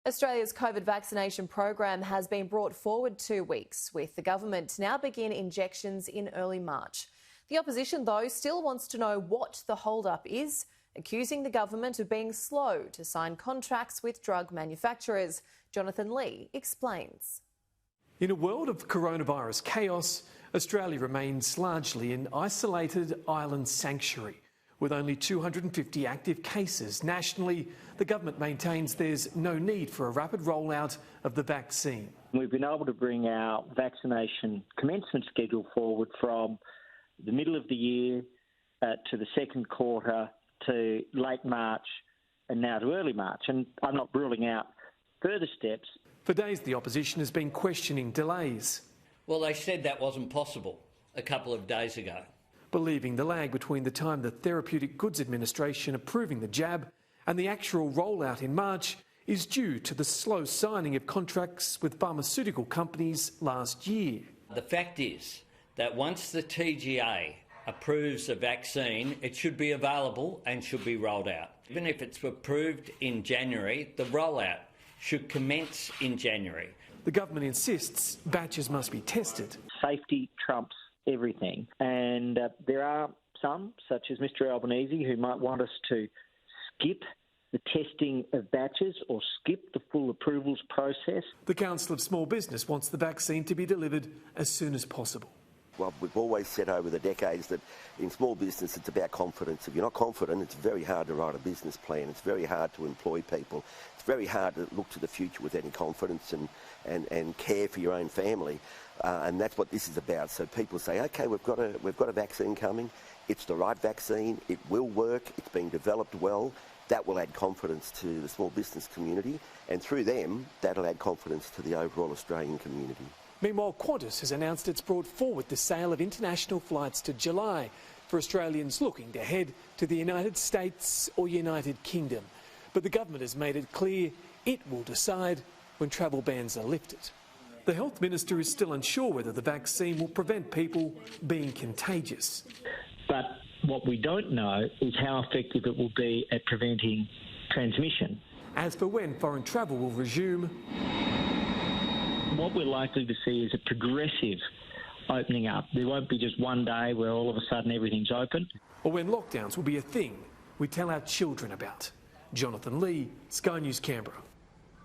Australia's COVID vaccination program has been brought forward 2 weeks, with the government to now begin injections in early March. The opposition, though, still wants to know what the hold-up is, accusing the government of being slow to sign contracts with drug manufacturers. Jonathan Lee explains. In a world of coronavirus chaos, Australia remains largely an isolated island sanctuary. With only 250 active cases nationally, the government maintains there's no need for a rapid rollout of the vaccine. We've been able to bring our vaccination commencement schedule forward from the middle of the year to the second quarter to late March and now to early March. And I'm not ruling out further steps. For days, the opposition has been questioning delays. Well, they said that wasn't possible a couple of days ago, believing the lag between the time the Therapeutic Goods Administration approving the jab and the actual rollout in March is due to the slow signing of contracts with pharmaceutical companies last year. The fact is that once the TGA approves a vaccine, it should be available and should be rolled out. Even if it's approved in January, the rollout should commence in January. The government insists batches must be tested. Safety trumps everything, and there are some, such as Mr Albanese, who might want us to skip the testing of batches or skip the full approvals process. The Council of Small Business wants the vaccine to be delivered as soon as possible. Well, we've always said over the decades that in small business it's about confidence. If you're not confident, it's very hard to write a business plan. It's very hard to employ people. It's very hard to look to the future with any confidence and care for your own family. And that's what this is about. So people say, OK, we've got a vaccine coming. It's the right vaccine. It will work. It's being developed well. That will add confidence to the small business community. And through them, that'll add confidence to the overall Australian community. Meanwhile, Qantas has announced it's brought forward the sale of international flights to July for Australians looking to head to the United States or United Kingdom. But the government has made it clear it will decide when travel bans are lifted. The Health Minister is still unsure whether the vaccine will prevent people being contagious. But what we don't know is how effective it will be at preventing transmission. As for when foreign travel will resume, what we're likely to see is a progressive opening up. There won't be just one day where all of a sudden everything's open. Or when lockdowns will be a thing we tell our children about. Jonathan Lee, Sky News, Canberra.